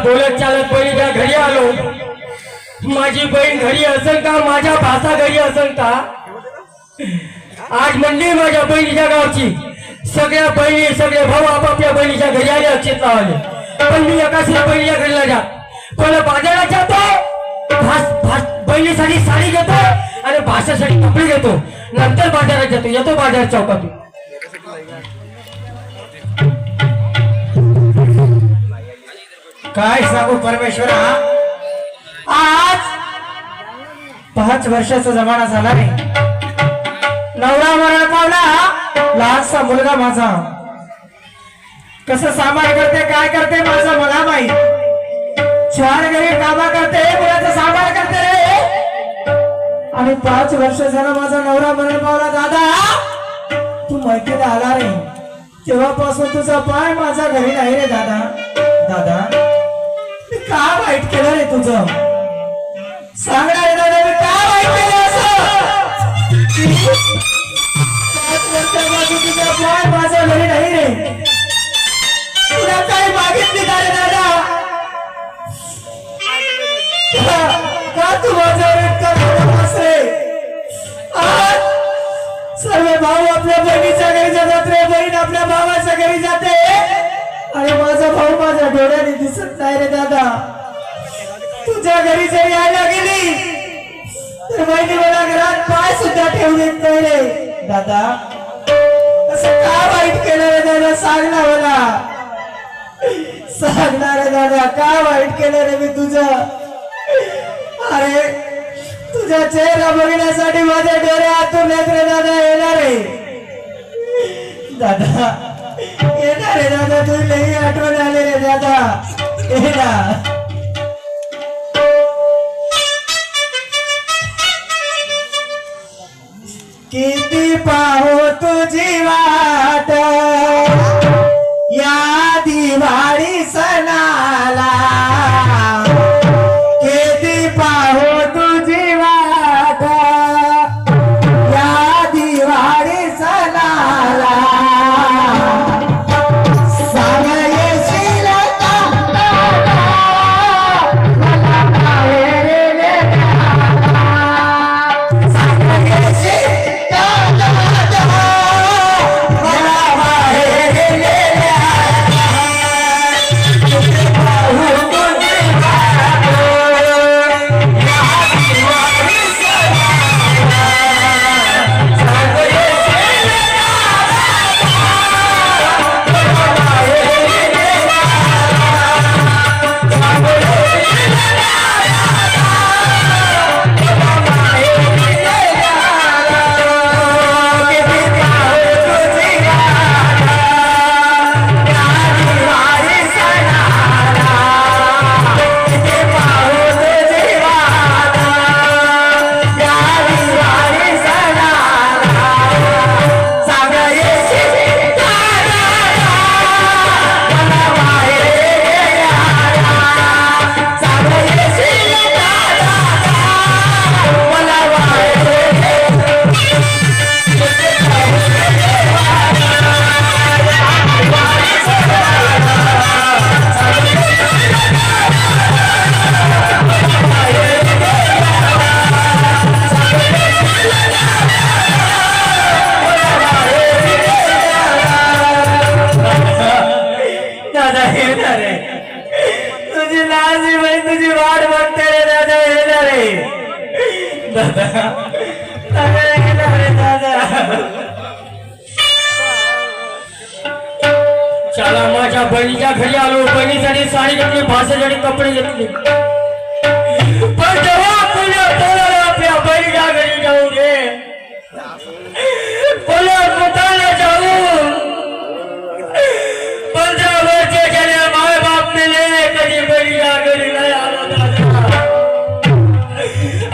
बोलत चालत बहिणीच्या घरी आलो। माझी बहीण घरी असेल का, माझ्या भाषा घरी असेल का? आज म्हणली माझ्या बहिणीच्या गावची सगळ्या बहिणी सगळे भाऊ आपापल्या बहिणीच्या घरी आले अक्षेत लावले। पण मी एकाच बहिणीच्या घरीला जात, पण बाजारात जातो, बहिणीसाठी साडी घेतो आणि भाषासाठी कपडे घेतो, नंतर बाजारात जातो, येतो बाजार चौकातून। काय सांगू परमेश्वरा, आज 5 वर्षाचा जमाना झाला रे। नवरा मरण पावला, लहानसा मुलगा माझा कसं सांभाळ करते काय करते माझा मला माहित। 4 घरी कामा करते, मुलाचा सांभाळ करते रे। आणि 5 वर्ष झालं माझा नवरा मरण पावला। दादा तू माहितीला आला रे, तेव्हापासून तुझा पाय माझ्या घरी नाही रे दादा। दादा का वाईट केलं रे तुझं, सांग ना रे दादा, मी का वाईट केलं असं? 5 वर्षापासून तुझा पाय माझ्या घरी नाही रे, तुला काही मागितली का रे दादा? का तू माझ्यावर इतका बोलतोस रे? सर्व भाऊ आपल्या बहिणीच्या घरी जातात रे, बहीण आपल्या भावाच्या घरी जाते, आणि माझा भाऊ माझ्या डोळ्याने दिसत नाही रे दादा। तुझ्या घरी जर यायला गेली तर बहिणी मला घरात पाय सुद्धा ठेवू देत नाही रे दादा। असं का वाईट केलं रे दादा, सांग ना मला, सांग ना रे दादा, का वाईट केलं रे मी तुझं? अरे तुझा चेहरा बघण्यासाठी माझ्या डोळ्यातून रे दादा येणार रे दादा, येणार रे दादा, तू लई आठवण आले रे दादा, ये ना। किती पाहो तुझी वाट या दिवाळी सणाला, किती पाहो तुझी वाट या दिवाळी सणाला, सांग येशील का मला बाहेर नेण्याला, सांग येशील का दादा मला बाहेर नेण्याला, किती पाहू तुझी वाट या दिवाळी सणाला, सांग येशील तुझी लाजी बाई तुझी वाट बघते रे दादा, येणार रे दादा, दादा येणार रे दादा। चला माझ्या बहिणीच्या घरी आलो, बहिणीसाठी साडी घेतली, भाषेसाठी कपडे घेतले, पण जेव्हा पुण्या बोलायला आपल्या बहिणीच्या घरी जाऊ दे, पुण्या पुताला जाऊ, 15 वर्ष गेले माय बाप मेले, कधी बहिणीच्या घरी नाही आलो दादा।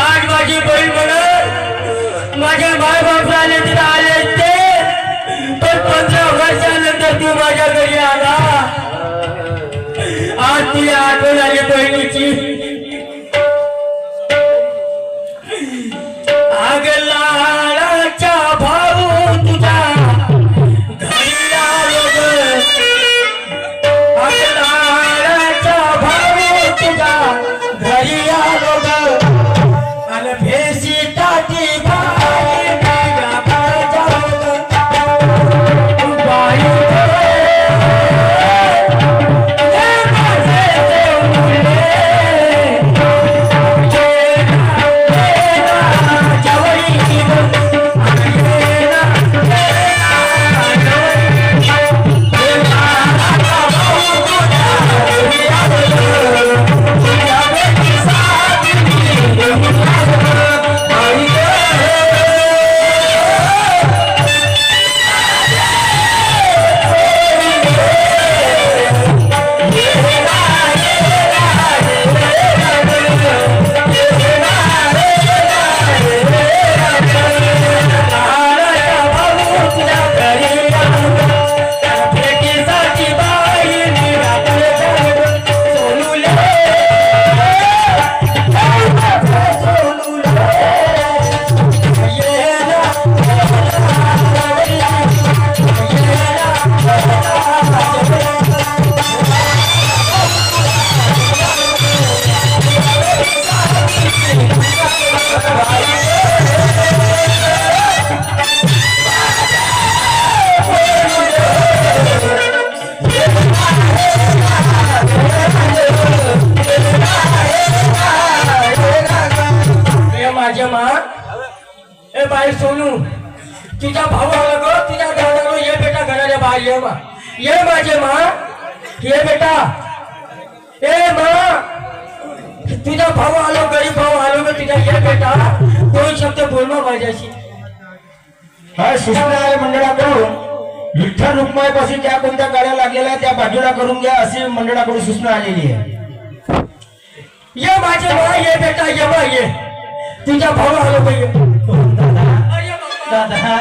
आज माझी बहीण म्हणत माझ्या माय बाप आले तिथे आले ते, पण 15 वर्षानंतर तू माझ्या घरी आला, आज तुला आठवण आली बहिणीची। आग लाडाचा भाऊ तुझा घरी आलो ग, बाई सोनू तुझा भाऊ आला गो तुझ्या दादा ये बेटा घराच्या बाहेर ये मा ये माझे मा ये बेटा ए मा तुझा भाऊ आलो गरीब भाऊ आलो ग तुझा ये बेटा दोन शब्द बोल मा माझ्याशी हा सूचना मंडळाकडून विठ्ठल रुक्माईपासून ज्या कोणत्या गाड्या लागलेल्या त्या बाजूला करून घ्या अशी मंडळाकडून सूचना आलेली आहे. ये माझे मा ये बेटा ये मा ये तुझा भाऊ आलो ग ये दादा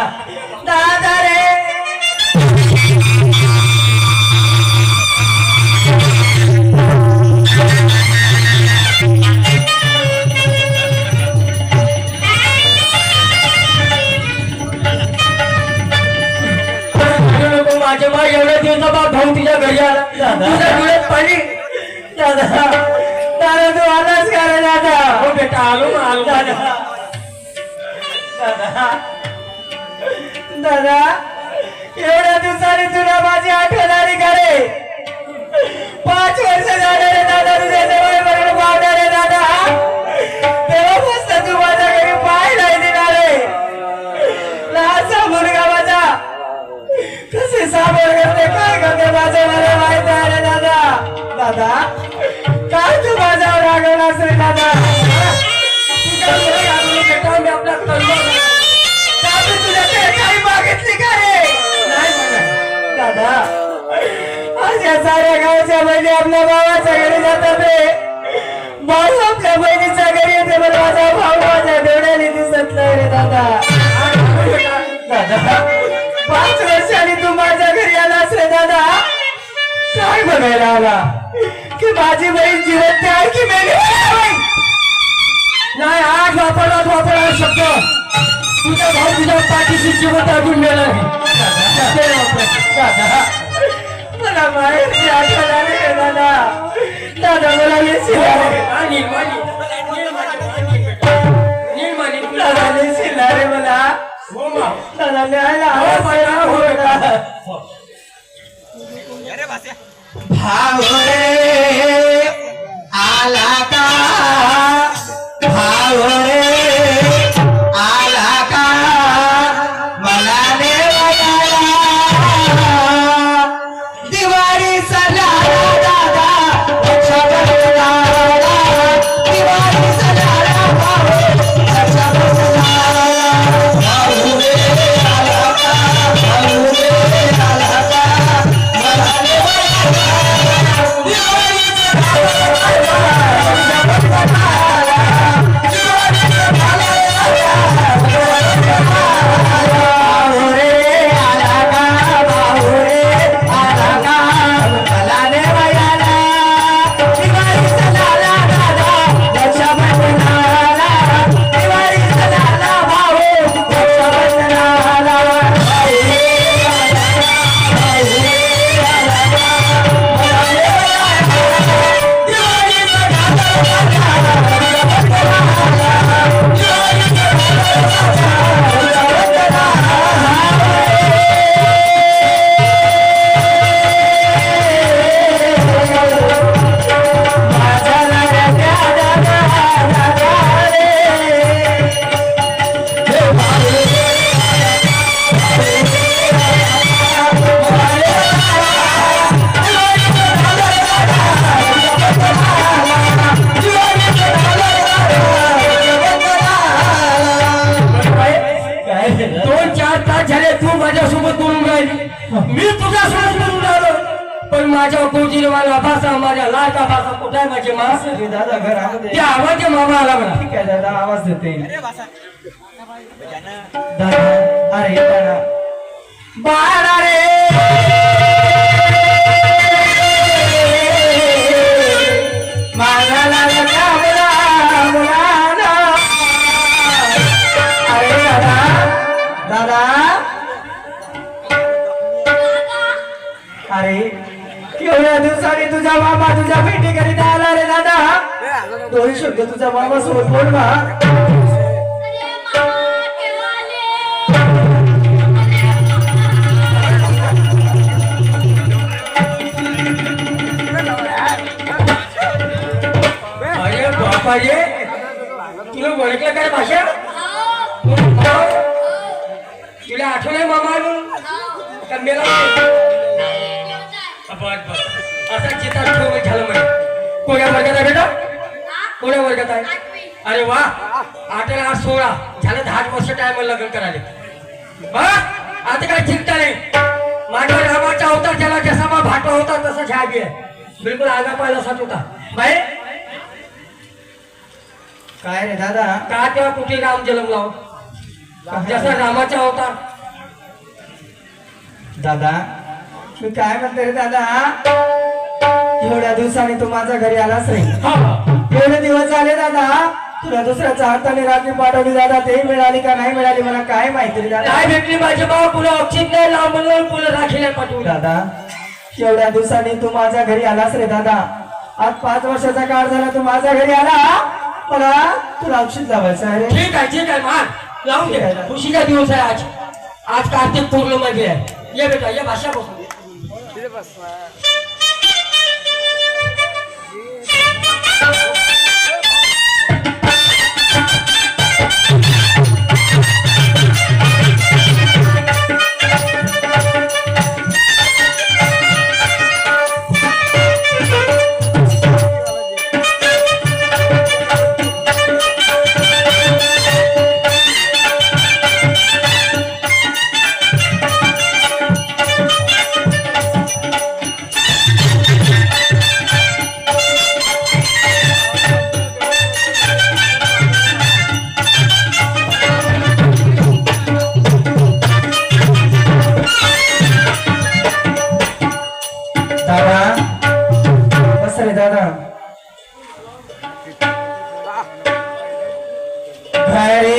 दादा रे माझे मा एवढ्या दिवसा भाऊ तुझ्या घरी आला तुझ्या डोळ्यात पाणी दादा दादा तू आलास का रे दादा हो बेटा आलो ना आलो दादा दादा दादा एवढ्या दिवसांनी तुला माझी आठवण आली का रे 5 वर्ष झाले रे दादा तुझ्या जवळ मरण पावला रे दादा तेव्हापासून तू माझ्या घरी पाय नाही दिला रे लहानसा मुलगा माझा कसे सामोर करते काय करते माझं मला माहित आहे रे दादा दादा काय तू माझ्यावर रागवलास रे दादा तुझ्या घरी आलो बेटा मी आपला दादा तुझ्याकडे काही मागितली का रे नाही म्हणा दादा आज या साऱ्या गावच्या बहिणी आपल्या भावाच्या घरी जातात रे भाऊ आपल्या बहिणीच्या घरी येते पण माझा भाऊ माझ्या डोळ्याने दिसत नाही रे दादा दादा 5 वर्षांनी तू माझ्या घरी आलास रे दादा काय बघायला आला की माझी बहीण जिवंत आहे की मेली नाही आज वापरला शब्द तुझा भाऊ तुझ्या पाठीशी जिवंत अजून मेला दादा मला माहेरची आठवण आली रे दादा दादा मला येशील दादा येशील रे मला दादा न्यायला भाऊ रे आला का भाऊ रे आला का मला दिवाळी सला दादा दिवाळी सला मी तुझ्यासोबत बोलून आलो पण माझ्या गोजीला मला भाषा माझ्या लाडका भाषा कुठे आहे माझे मास दादा घर आवाज त्या आवाज मामा आला म्हणा ठीक आहे दादा आवाज देते दादा अरे दादा बाळा रे माझा लागला मुलाना अरे दादा दादा अरे एवढ्या दिवसांनी तुझा मामा तुझ्या भेटी करीत आला रे दादा 2 शब्द तुझा मामा सोबत बोल बा अरे बापा रे तुला ओळखलं काय भाषा आठवण आहे मामा म्हणून का मेला बर असा चित्रात ठेवून झालं म्हणे कोण्या वर्गात आहे बेटा कोण्या वर्गात आहे अरे वा 8 आणि 8 16 झालं 10 वर्ष टाइम लग्न करायला बा आता काय चिंता नाही माझ्या रामाचा अवतार झाला जसा मग भाटवा होता तसा झागी आहे बिलकुल आगा पाहिलासाच होता बाई काय रे दादा का तेव्हा कुठे राम जन्मला हो? जसा रामाचा अवतार दादा मी काय म्हणते रे दादा एवढ्या दिवसाने तू माझ्या घरी आलास रे एवढे दिवस झाले दादा तुला दुसऱ्याच्या हाताने रात्री पाठवली दादा ते मिळाली का नाही मिळाली मला काय माहिती रे दादा काय भेटली माझे भाऊ पुन्हा अक्षित नाही लांबून पुन्हा राखीला पाठवून दादा एवढ्या दिवसांनी तू माझ्या घरी आलास रे दादा आज 5 वर्षाचा काळ झाला तू माझ्या घरी आला मला तुला औषध लावायचं आहे रे ठीक आहे मान लावून घे खुशीचा दिवस आहे आज कार्तिक पौर्णिमा आहे ये बेटा ये भाषा बसून दादा बस रे दादा घरी